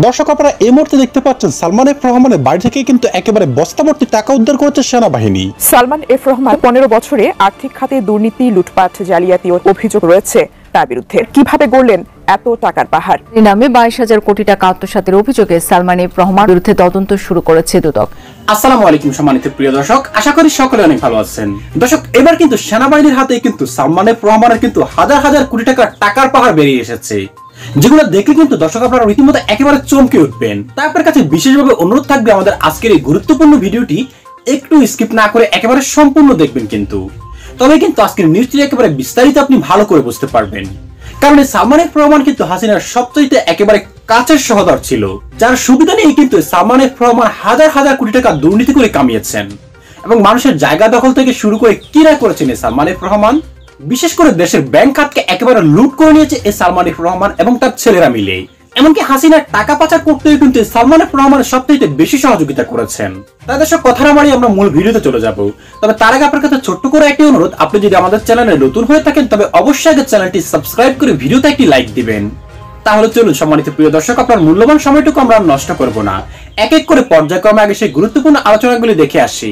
দর্শক আপনারা এই মুহূর্তে দেখতে পাচ্ছেন সালমান এফ রহমানের বাড়ি থেকে কিন্তু একেবারে বস্তাভর্তি টাকা উদ্ধার করেছে সেনাবাহিনী। সালমান এফ রহমান 15 বছরে আর্থিক খাতে দুর্নীতি, লুটপাট, জালিয়াতি ও অভিযোগ রয়েছে তার বিরুদ্ধে। কিভাবে গড়লেন এত টাকার পাহাড়? নামে 22,000 কোটি টাকা আত্মসাতের অভিযোগে সালমান এফ রহমানের বিরুদ্ধে তদন্ত শুরু করেছে দুদক। আসসালামু আলাইকুম সম্মানিত প্রিয় দর্শক, আশা করি সকলে অনেক ভালো আছেন। দর্শক, এবার কিন্তু সেনাবাহিনীর হাতে কিন্তু সালমান এফ রহমানের কিন্তু হাজার হাজার কোটি টাকার পাহাড় বেরিয়ে এসেছে, যেগুলো দেখলে কিন্তু দর্শক আপনারা রীতিমতো একেবারে চমকে উঠবেন। তাই আপনার কাছে বিশেষভাবে অনুরোধ থাকবে আমাদের আজকের এই গুরুত্বপূর্ণ ভিডিওটি একটু স্কিপ না করে একেবারে সম্পূর্ণ দেখবেন কিন্তু, তবে কিন্তু আজকের নিউজটি একেবারে বিস্তারিত আপনি ভালো করে বুঝতে পারবেন। কারণ এই সালমান এফ রহমান কিন্তু হাসিনার সবচেয়ে একেবারে কাছের সহদর ছিল, যার সুবিধা নিয়ে কিন্তু সালমান এফ রহমান হাজার হাজার কোটি টাকা দুর্নীতি করে কামিয়েছেন এবং মানুষের জায়গা দখল থেকে শুরু করে কি না করেছেন এই সালমান এফ রহমান। বিশেষ করে দেশের ব্যাংক খাতকে একেবারে লুট করে নিয়েছে এই সালমান এফ রহমান এবং তার ছেলেরা মিলে। এমনকি হাসিনার টাকা পাচার করতেও কিন্তু সালমান এফ রহমানের সবচেয়ে বেশি সহযোগিতা করেছেন। তাই দর্শক, কথা না বাড়িয়ে আমরা মূল ভিডিওতে চলে যাব। তবে তার আগে আপনার কাছে ছোট্ট করে একটি অনুরোধ, আপনি যদি আমাদের চ্যানেলে নতুন হয়ে থাকেন তবে অবশ্যই আগে চ্যানেলটি সাবস্ক্রাইব করে ভিডিওতে একটি লাইক দিবেন। তাহলে চলুন সম্মানিত প্রিয় দর্শক, আপনার মূল্যবান সময়টুকু আমরা নষ্ট করব না, এক এক করে পর্যায়ক্রমে আগে সেই গুরুত্বপূর্ণ আলোচনাগুলি দেখে আসি।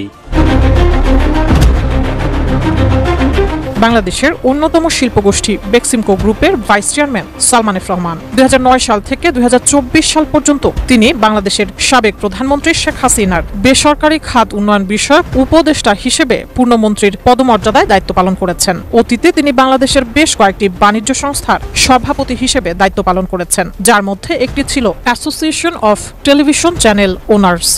বাংলাদেশের অন্যতম শিল্পগোষ্ঠী বেক্সিমকো গ্রুপের vice chairman Salman F Rahman 2009 সাল থেকে 2024 সাল পর্যন্ত তিনি বাংলাদেশের সাবেক প্রধানমন্ত্রী শেখ হাসিনার বেসরকারি খাত উন্নয়ন বিষয়ক উপদেষ্টা হিসেবে পূর্ণমন্ত্রীর পদমর্যাদায় দায়িত্ব পালন করেছেন। অতীতে তিনি বাংলাদেশের বেশ কয়েকটি বাণিজ্য সংস্থার সভাপতি হিসেবে দায়িত্ব পালন করেছেন, যার মধ্যে একটি ছিল association of television channel owners.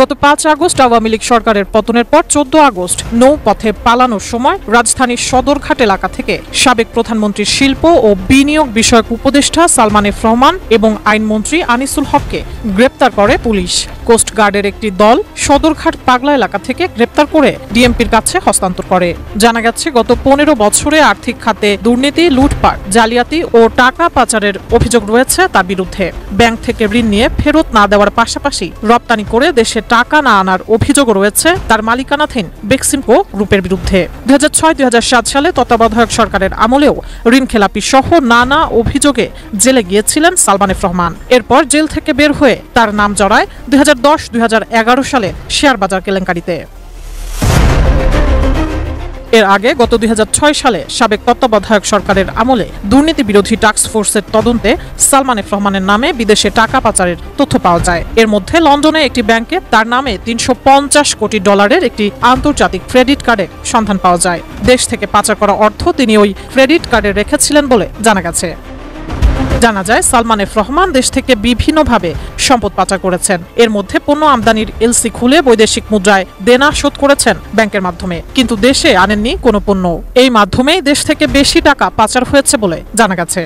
গত 5 আগস্ট আওয়ামী লীগ সরকারের পতনের পর 14 আগস্ট নৌপথে পালানোর সময় রাজধানীর সদরঘাট এলাকা থেকে সাবেক প্রধানমন্ত্রীর শিল্প ও বিনিয়োগ বিষয়ক উপদেষ্টা সালমান এফ রহমান এবং আইনমন্ত্রী আনিসুল হককে গ্রেপ্তার করে পুলিশ। কোস্ট গার্ডের একটি দল সদরঘাট পাগলা এলাকা থেকে গ্রেপ্তার করে ডিএমপির কাছে হস্তান্তর করে। জানা গেছে, গত 15 বছরে আর্থিক খাতে দুর্নীতি, লুটপাট, জালিয়াতি ও টাকা পাচারের অভিযোগ রয়েছে তার বিরুদ্ধে। ব্যাংক থেকে ঋণ নিয়ে ফেরত না দেওয়ার পাশাপাশি রপ্তানি করে দেশে টাকা না আনার অভিযোগ রয়েছে তার মালিকানাধীন বেক্সিমকো গ্রুপের বিরুদ্ধে। 2006-2007 সালে তত্ত্বাবধায়ক সরকারের আমলেও ঋণ খেলাপি সহ নানা অভিযোগে জেলে গিয়েছিলেন সালমান এফ রহমান। এরপর জেল থেকে বের হয়ে তার নাম জড়ায় 2010-2011 সালে শেয়ার বাজার কেলেঙ্কারিতে। এর আগে গত 2006 সালে সাবেক তত্ত্বাবধায়ক সরকারের আমলে দুর্নীতি বিরোধী টাস্ক ফোর্সের তদন্তে সালমান এফ রহমানের নামে বিদেশে টাকা পাচারের তথ্য পাওয়া যায়। এর মধ্যে লন্ডনে একটি ব্যাংকে তার নামে $350 কোটি একটি আন্তর্জাতিক ক্রেডিট কার্ডের সন্ধান পাওয়া যায়। দেশ থেকে পাচার করা অর্থ তিনি ওই ক্রেডিট কার্ডে রেখেছিলেন বলে জানা গেছে। জানা যায়, সালমান এফ রহমান দেশ থেকে বিভিন্নভাবে সম্পদ পাচার করেছেন। এর মধ্যে পণ্য আমদানির এলসি খুলে বৈদেশিক মুদ্রায় দেনা শোধ করেছেন ব্যাংকের মাধ্যমে, কিন্তু দেশে আনেননি কোনো পণ্য। এই মাধ্যমেই দেশ থেকে বেশি টাকা পাচার হয়েছে বলে জানা গেছে।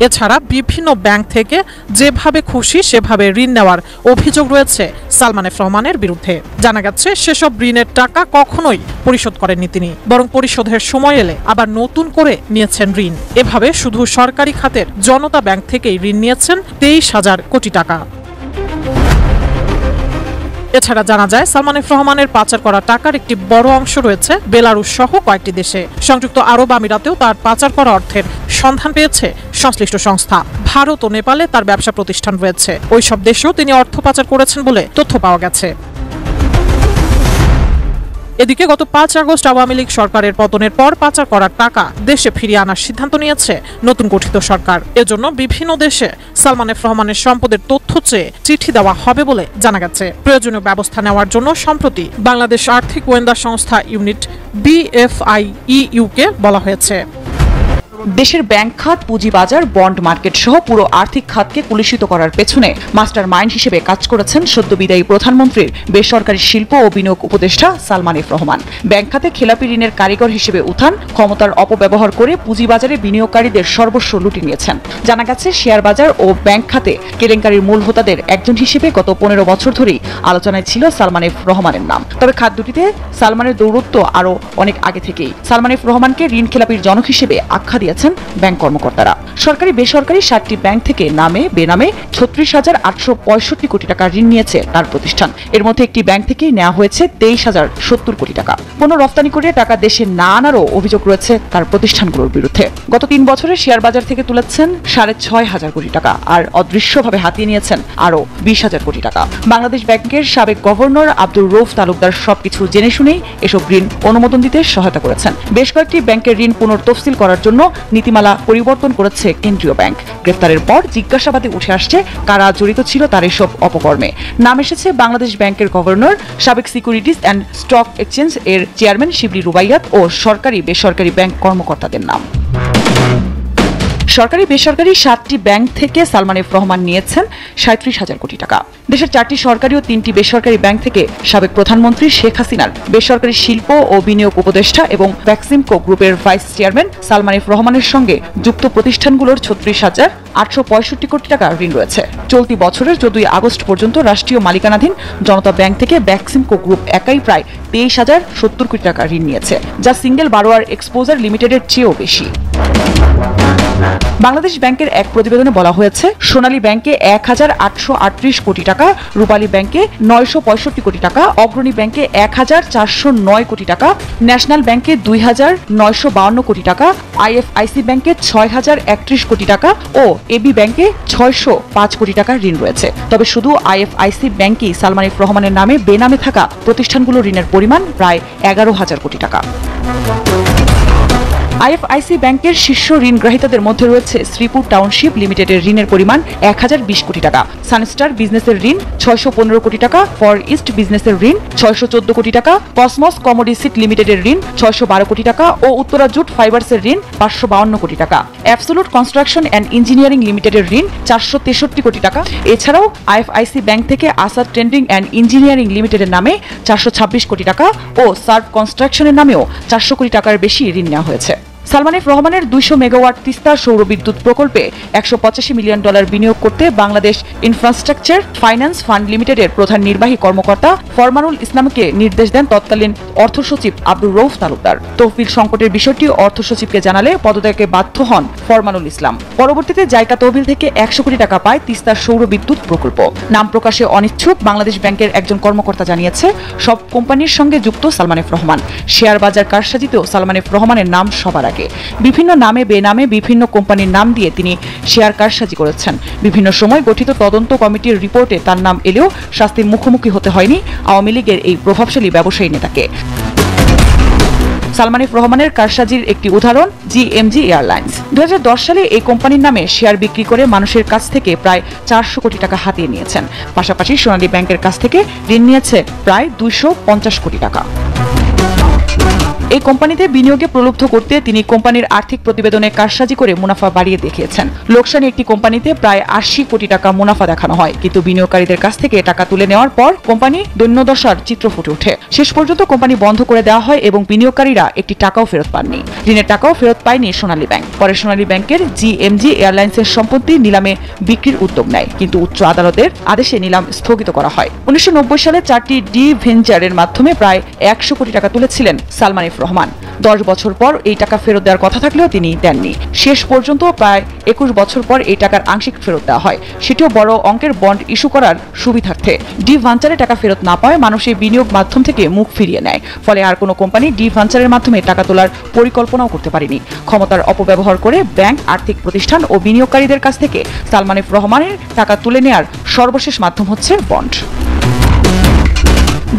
এছাড়া বিভিন্ন ব্যাংক থেকে যেভাবে খুশি সেভাবে ঋণ নেওয়ার অভিযোগ রয়েছে সালমান এফ রহমানের বিরুদ্ধে। জানা গেছে, সেসব ঋণের টাকা কখনোই পরিশোধ করেননি তিনি, বরং পরিশোধের সময় এলে আবার নতুন করে নিয়েছেন ঋণ। এভাবে শুধু সরকারি খাতের জনতা ব্যাংক থেকেই ঋণ নিয়েছেন 23,000 কোটি টাকা। এছাড়া জানা যায়, সালমান এফ রহমানের পাচার করা টাকার একটি বড় অংশ রয়েছে বেলারুশ সহ কয়েকটি দেশে। সংযুক্ত আরব আমিরাতেও তার পাচার করা অর্থের সন্ধান পেয়েছে সংশ্লিষ্ট সংস্থা। ভারত ও নেপালে তার ব্যবসা প্রতিষ্ঠান রয়েছে। ওইসব দেশেও তিনি অর্থ পাচার করেছেন বলে তথ্য পাওয়া গেছে। এদিকে গত 5 আগস্ট আওয়ামী লীগ সরকারের পতনের পর পাচার করা টাকা দেশে ফিরিয়ে আনার সিদ্ধান্ত নিয়েছে নতুন গঠিত সরকার। এজন্য বিভিন্ন দেশে সালমান এফ রহমানের সম্পদের তথ্য চেয়ে চিঠি দেওয়া হবে বলে জানা গেছে। প্রয়োজনীয় ব্যবস্থা নেওয়ার জন্য সম্প্রতি বাংলাদেশ আর্থিক গোয়েন্দা সংস্থা ইউনিট BFIEU কে বলা হয়েছে। দেশের ব্যাংক খাত, পুঁজিবাজার, বন্ড মার্কেট সহ পুরো আর্থিক খাতকে কলুষিত করার পেছনে মাস্টার মাইন্ড হিসেবে কাজ করেছেন সদ্য বিদায়ী প্রধানমন্ত্রীর বেসরকারি শিল্প ও বিনিয়োগ উপদেষ্টা সালমান এফ রহমান। ব্যাংক খাতে খেলাপি ঋণের কারিগর হিসেবে উত্থান, ক্ষমতার অপব্যবহার করে পুঁজিবাজারে বিনিয়োগকারীদের সর্বস্ব লুটে নিয়েছেন। জানা গেছে, শেয়ার বাজার ও ব্যাংক খাতে কেলেঙ্কারির মূল হোতাদের একজন হিসেবে গত 15 বছর ধরেই আলোচনায় ছিল সালমান এফ রহমানের নাম। তবে খাত দুটিতে সালমানের দৌরত্ব আরও অনেক আগে থেকেই। সালমান এফ রহমানকে ঋণ খেলাপির জনক হিসেবে আখ্যা দিয়ে দিয়েছেন ব্যাংক কর্মকর্তারা। সরকারি বেসরকারি 7টি ব্যাংক থেকে নামে বেনামে 36,865 কোটি টাকা ঋণ নিয়েছে তার প্রতিষ্ঠান। এর মধ্যে একটি ব্যাংক থেকেই নেওয়া হয়েছে 23,070 কোটি টাকা। পণ্য রপ্তানি করে টাকা দেশে না আনারও অভিযোগ রয়েছে তার প্রতিষ্ঠানগুলোর বিরুদ্ধে। গত 3 বছরে শেয়ার বাজার থেকে তুলেছেন 6,500 কোটি টাকা, আর অদৃশ্যভাবে হাতিয়ে নিয়েছেন আরও 20,000 কোটি টাকা। বাংলাদেশ ব্যাংকের সাবেক গভর্নর আব্দুর রউফ তালুকদার সবকিছু জেনে শুনেই এসব ঋণ অনুমোদন দিতে সহায়তা করেছেন। বেশ কয়েকটি ব্যাংকের ঋণ পুনর্তফসিল করার জন্য নীতিমালা পরিবর্তন করেছে কেন্দ্রীয় ব্যাংক। গ্রেফতারের পর জিজ্ঞাসাবাদে উঠে আসছে কারা জড়িত ছিল তার এসব অপকর্মে। নাম এসেছে বাংলাদেশ ব্যাংকের গভর্নর, সাবেক সিকিউরিটিজ অ্যান্ড স্টক এক্সচেঞ্জ এর চেয়ারম্যান শিবলি রুবাইয়াত ও সরকারি বেসরকারি ব্যাংক কর্মকর্তাদের নাম। সরকারি বেসরকারি 7টি ব্যাংক থেকে সালমান এফ রহমান নিয়েছেন 37,000 কোটি টাকা। দেশের 4টি সরকারি ও 3টি বেসরকারি ব্যাংক থেকে সাবেক প্রধানমন্ত্রী শেখ হাসিনার বেসরকারি শিল্প ও বিনিয়োগ উপদেষ্টা এবং ভ্যাক্সিমকো গ্রুপের ভাইস চেয়ারম্যান সালমান এফ রহমানের সঙ্গে যুক্ত প্রতিষ্ঠানগুলোর 36,865 কোটি টাকা ঋণ রয়েছে। চলতি বছরের 14 আগস্ট পর্যন্ত রাষ্ট্রীয় মালিকানাধীন জনতা ব্যাংক থেকে ভ্যাক্সিমকো গ্রুপ একাই প্রায় 23,070 কোটি টাকা ঋণ নিয়েছে, যা সিঙ্গেল বারোয়ার এক্সপোজার লিমিটেডের চেয়েও বেশি। বাংলাদেশ ব্যাংকের এক প্রতিবেদনে বলা হয়েছে, সোনালী ব্যাংকে 1,838 কোটি টাকা, রূপালী ব্যাংকে 965 কোটি টাকা, অগ্রণী ব্যাংকে 1,409 কোটি টাকা, ন্যাশনাল ব্যাংকে 2,952 কোটি টাকা, আইএফআইসি ব্যাংকে 6,031 কোটি টাকা ও এবি ব্যাংকে 605 কোটি টাকা ঋণ রয়েছে। তবে শুধু আইএফআইসি ব্যাংকই সালমান এফ রহমানের নামে বেনামে থাকা প্রতিষ্ঠানগুলোর ঋণের পরিমাণ প্রায় 11,000 কোটি টাকা। আইএফআইসি ব্যাংকের শীর্ষ ঋণ গ্রহীতাদের মধ্যে রয়েছে শ্রীপুর টাউনশিপ লিমিটেডের ঋণের পরিমাণ 1,020 কোটি টাকা, সানস্টার বিজনেসের ঋণ 615 কোটি টাকা, ফর ইস্ট বিজনেসের ঋণ 614 কোটি টাকা, কসমস কমোডিসিট লিমিটেডের ঋণ 612 কোটি টাকা ও উত্তরা জুট ফাইবার্সের ঋণ 552 কোটি টাকা, অ্যাবসোলুট কনস্ট্রাকশন অ্যান্ড ইঞ্জিনিয়ারিং লিমিটেডের ঋণ 463 কোটি টাকা। এছাড়াও আইএফআইসি ব্যাংক থেকে আসাদ ট্রেন্ডিং অ্যান্ড ইঞ্জিনিয়ারিং লিমিটেডের নামে 426 কোটি টাকা ও সার্ভ কনস্ট্রাকশনের নামেও 400 কোটি টাকার বেশি ঋণ নেওয়া হয়েছে। সালমান এফ রহমানের 200 মেগাওয়াট তিস্তা সৌর বিদ্যুৎ প্রকল্পে $185 মিলিয়ন বিনিয়োগ করতে বাংলাদেশ ইনফ্রাস্ট্রাকচার ফাইন্যান্স ফান্ড লিমিটেডের প্রধান নির্বাহী কর্মকর্তা ফরমানুল ইসলামকে নির্দেশ দেন তৎকালীন অর্থ সচিব আব্দুর রউফ তালুকদার। তহবিল সংকটের বিষয়টি অর্থ সচিবকে জানালে পদত্যাগে বাধ্য হন ফরমানুল ইসলাম। পরবর্তীতে জাইকা তহবিল থেকে 100 কোটি টাকা পায় তিস্তার সৌর বিদ্যুৎ প্রকল্প। নাম প্রকাশে অনিচ্ছুক বাংলাদেশ ব্যাংকের একজন কর্মকর্তা জানিয়েছে, সব কোম্পানির সঙ্গে যুক্ত সালমান এফ রহমান। শেয়ার বাজার কারসাজিতেও সালমান এফ রহমানের নাম সবার আগে। বিভিন্ন নামে বেনামে বিভিন্ন কোম্পানির নাম দিয়ে তিনি শেয়ার কারসাজি করেছেন। বিভিন্ন সময় গঠিত তদন্ত কমিটির রিপোর্টে তার নাম এলেও শাস্তির মুখোমুখি হতে হয়নি আওয়ামী লীগের এই প্রভাবশালী ব্যবসায়ী নেতাকে। সালমান এফ রহমানের কারসাজির একটি উদাহরণ জিএমজি এয়ারলাইন্স। 2010 সালে এই কোম্পানির নামে শেয়ার বিক্রি করে মানুষের কাছ থেকে প্রায় 400 কোটি টাকা হাতিয়ে নিয়েছেন। পাশাপাশি সোনালী ব্যাংকের কাছ থেকে ঋণ নিয়েছে প্রায় 250 কোটি টাকা। এই কোম্পানিতে বিনিয়োগে প্রলুব্ধ করতে তিনি কোম্পানির আর্থিক প্রতিবেদনে কারসাজি করে মুনাফা বাড়িয়ে দেখিয়েছেন। লোকসানি একটি কোম্পানিতে প্রায় 80 কোটি টাকা মুনাফা দেখানো হয়, কিন্তু বিনিয়োগকারীদের কাছ থেকে টাকা তুলে নেওয়ার পর কোম্পানি দৈন্যদশার চিত্র ফুটে ওঠে। শেষ পর্যন্ত কোম্পানি বন্ধ করে দেওয়া হয় এবং বিনিয়োগকারীরা একটি টাকাও ফেরত পাননি। ঋণের টাকাও ফেরত পায়নি সোনালী ব্যাংক। পরে সোনালী ব্যাংকের জিএমজি এয়ারলাইন্সের সম্পত্তি নিলামে বিক্রির উদ্যোগ নেয়, কিন্তু উচ্চ আদালতের আদেশে নিলাম স্থগিত করা হয়। 1990 সালে 4টি ডি ভেঞ্চারের মাধ্যমে প্রায় 100 কোটি টাকা তুলেছিলেন সালমান এফ রহমান। 10 বছর পর এই টাকা ফেরত দেওয়ার কথা থাকলেও তিনি দেননি। শেষ পর্যন্ত প্রায় 21 বছর পর এই টাকার আংশিক ফেরত দেওয়া হয়, সেটিও বড় অঙ্কের বন্ড ইস্যু করার সুবিধার্থে। ডি ভাঞ্চারে টাকা ফেরত না পায় মানুষ এই বিনিয়োগ মাধ্যম থেকে মুখ ফিরিয়ে নেয়। ফলে আর কোনো কোম্পানি ডি ভাঞ্চারের মাধ্যমে টাকা তোলার পরিকল্পনাও করতে পারেনি। ক্ষমতার অপব্যবহার করে ব্যাংক, আর্থিক প্রতিষ্ঠান ও বিনিয়োগকারীদের কাছ থেকে সালমান এফ রহমানের টাকা তুলে নেওয়ার সর্বশেষ মাধ্যম হচ্ছে বন্ড।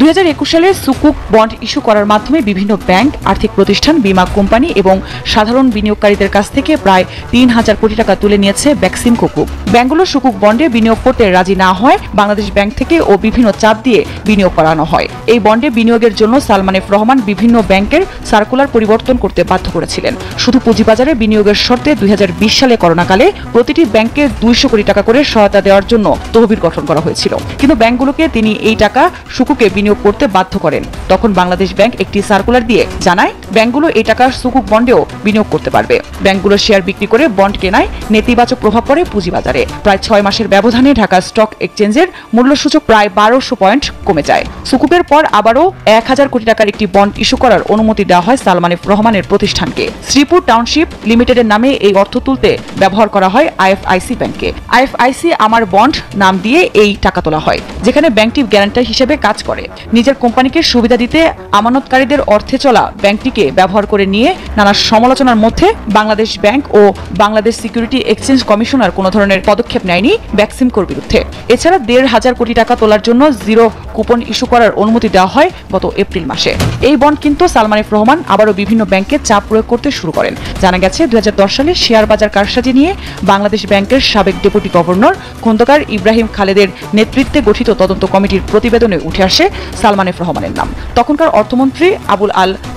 2021 সালে সুকুক বন্ড ইস্যু করার মাধ্যমে বিভিন্ন ব্যাংক, আর্থিক প্রতিষ্ঠান, বীমা কোম্পানি এবং সাধারণ বিনিয়োগকারীদের কাছ থেকে প্রায় 3,000 কোটি টাকা তুলে নিয়েছে ভ্যাক্সিমকো গ্রুপ। ব্যাংকগুলো সুকুক বন্ডে বিনিয়োগ করতে রাজি না হয় বাংলাদেশ ব্যাংক থেকে ও বিভিন্ন চাপ দিয়ে বিনিয়োগ করানো হয়। এই বন্ডে বিনিয়োগের জন্য সালমান এফ রহমান বিভিন্ন ব্যাংকের সার্কুলার পরিবর্তন করতে বাধ্য করেছিলেন। শুধু পুঁজিবাজারে বিনিয়োগের শর্তে 2020 সালে করোনাকালে প্রতিটি ব্যাংকে 200 কোটি টাকা করে সহায়তা দেওয়ার জন্য তহবিল গঠন করা হয়েছিল, কিন্তু ব্যাংকগুলোকে তিনি এই টাকা সুকুকে বিনিয়োগ বিনিয়োগ করতে বাধ্য করেন। তখন বাংলাদেশ ব্যাংক একটি সার্কুলার দিয়ে জানায় ব্যাংকগুলো এই টাকা সুকুক বন্ডেও বিনিয়োগ করতে পারবে। ব্যাংকগুলো শেয়ার বিক্রি করে বন্ড কেনায় নেতিবাচক প্রভাব পড়ে পুঁজিবাজারে। প্রায় 6 মাসের ব্যবধানে ঢাকা স্টক এক্সচেঞ্জের মূল্যসূচক প্রায় 1200 পয়েন্ট কমে যায়। সুকুকের পর আবারও 1000 কোটি টাকার একটি বন্ড ইস্যু করার অনুমতি দেওয়া হয় সালমান এফ রহমানের প্রতিষ্ঠানকে। শ্রীপুর টাউনশিপ লিমিটেডের নামে এই অর্থ তুলতে ব্যবহার করা হয় আইএফআইসি ব্যাংকে। আইএফআইসি আমার বন্ড নাম দিয়ে এই টাকা তোলা হয়, যেখানে ব্যাংকটি গ্যারান্টার হিসেবে কাজ করে। নিজের কোম্পানিকে সুবিধা দিতে আমানতকারীদের অর্থে চলা ব্যাংকটিকে ব্যবহার করে নিয়ে নানা সমালোচনার মধ্যে বাংলাদেশ ব্যাংক ও বাংলাদেশ সিকিউরিটি এক্সচেঞ্জ কমিশনার কোনো ধরনের পদক্ষেপ নেয়নি ব্যাকসিমকোর বিরুদ্ধে। এছাড়া 1,500 কোটি টাকা তোলার জন্য জিরো কুপন ইস্যু করার অনুমতি দেওয়া হয় গত এপ্রিল মাসে। এই বন্ড কিন্তু সালমান এফ রহমান আবারও বিভিন্ন ব্যাংকে চাপ প্রয়োগ করতে শুরু করেন। জানা গেছে 2010 সালে শেয়ার বাজার কারসাজি নিয়ে বাংলাদেশ ব্যাংকের সাবেক ডেপুটি গভর্নর খন্দকার ইব্রাহিম খালেদের নেতৃত্বে গঠিত তদন্ত কমিটির প্রতিবেদনে উঠে আসে সালমান এফ রহমানের নাম। তখনকার অর্থমন্ত্রী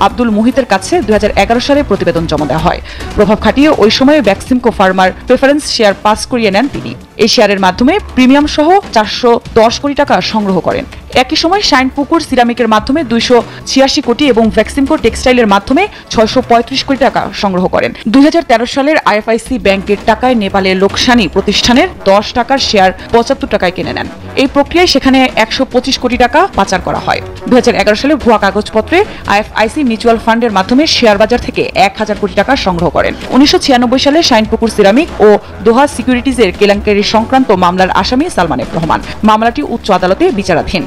আব্দুল মুহিতের কাছে 2011 সালে প্রতিবেদন জমা দেওয়া হয়। প্রভাব খাটিয়ে ওই সময়ে Beximco farmer preference share pass করিয়ে নেন তিনি। এই শেয়ারের মাধ্যমে প্রিমিয়াম সহ 410 কোটি টাকা সংগ্রহ করেন। একই সময় শাইনপুকুর সিরামিকের মাধ্যমে 286 কোটি এবং ভ্যাকসিমকো টেক্সটাইলের মাধ্যমে 635 কোটি টাকা সংগ্রহ করেন। 2013 সালের আইএফআইসি ব্যাংকের টাকায় নেপালের লোকসানি প্রতিষ্ঠানের 10 টাকার শেয়ার 75 টাকায় কিনে নেন। এই প্রক্রিয়ায় সেখানে 125 কোটি টাকা পাচার করা হয়। 2011 সালে ভুয়া কাগজপত্রে আইএফআইসি মিউচুয়াল ফান্ডের মাধ্যমে শেয়ার বাজার থেকে 1000 কোটি টাকা সংগ্রহ করেন। 1996 সালে শাইনপুকুর সিরামিক ও দোহা সিকিউরিটিজের কেলেঙ্কারি সংক্রান্ত মামলার আসামি সালমান এফ রহমান। মামলাটি উচ্চ আদালতে বিচারাধীন।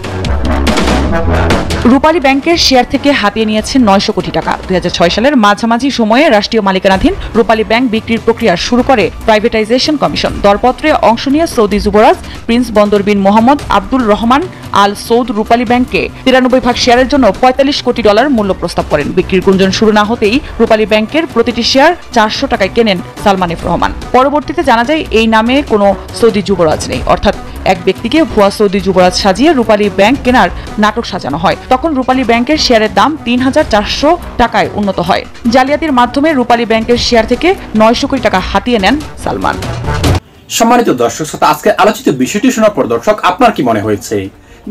রূপালী ব্যাংকের শেয়ার থেকে হাতিয়ে নিয়েছেন 900 কোটি টাকা। 2006 সালের মাঝামাঝি সময়ে রাষ্ট্রীয় মালিকানাধীন রূপালী ব্যাংক বিক্রির প্রক্রিয়া শুরু করে প্রাইভেটাইজেশন কমিশন। দরপত্রে অংশ নিয়ে সৌদি যুবরাজ প্রিন্স বন্দর বিন মোহাম্মদ আব্দুল রহমান আল সৌদ রূপালী ব্যাংককে 93 ভাগ শেয়ারের জন্য $45 কোটি মূল্য প্রস্তাব করেন। বিক্রির গুঞ্জন শুরু না হতেই রূপালী ব্যাংকের প্রতিটি শেয়ার 400 টাকায় কেনেন সালমান এফ রহমান। পরবর্তীতে জানা যায় এই নামে কোনো সৌদি যুবরাজ নেই, অর্থাৎ এক ব্যক্তিকে ভুয়া সৌদি যুবরাজ সাজিয়ে রূপালী ব্যাংক কেনার নাটক সাজানো হয়। তখন রূপালী ব্যাংকের শেয়ারের দাম 3400 টাকায় উন্নত হয়। জালিয়াতির মাধ্যমে রূপালী ব্যাংকের শেয়ার থেকে 900 কোটি টাকা হাতিয়ে নেন সালমান। সম্মানিত দর্শক শ্রোতা, আজকে আলোচিত বিষয়টি শোনার পর দর্শক আপনার কি মনে হয়েছে?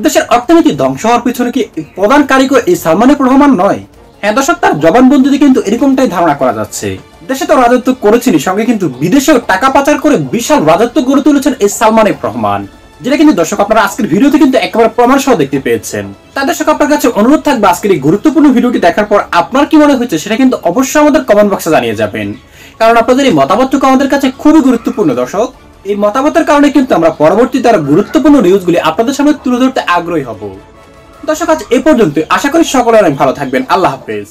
দেশের অর্থনীতি ধ্বংস হওয়ার পিছনে কি প্রধান কারিগর এই সালমান এফ রহমান নয়? হ্যাঁ দর্শক, তার জবানবন্দিতে কিন্তু এরকমটাই ধারণা করা যাচ্ছে। দেশে তো রাজত্ব করেছেনই, সঙ্গে কিন্তু বিদেশেও টাকা পাচার করে বিশাল রাজত্ব গড়ে তুলেছেন এই সালমান এফ রহমান, যেটা কিন্তু দর্শক আপনারা আজকের ভিডিওতে কিন্তু একেবারে প্রমাণ সহ দেখতে পেয়েছেন। তাই দর্শক আপনার কাছে অনুরোধ থাকবে আজকের এই গুরুত্বপূর্ণ ভিডিওটি দেখার পর আপনার কি মনে হয়েছে সেটা কিন্তু অবশ্যই আমাদের কমেন্ট বক্সে জানিয়ে যাবেন, কারণ আপনাদের এই মতামতটুকু আমাদের কাছে খুবই গুরুত্বপূর্ণ। দর্শক, এই মতামতের কারণে কিন্তু আমরা পরবর্তীতে আরো গুরুত্বপূর্ণ নিউজগুলি আপনাদের সামনে তুলে ধরতে আগ্রহী হব। দর্শক, আজ এ পর্যন্ত। আশা করি সকলে অনেক ভালো থাকবেন। আল্লাহ হাফেজ।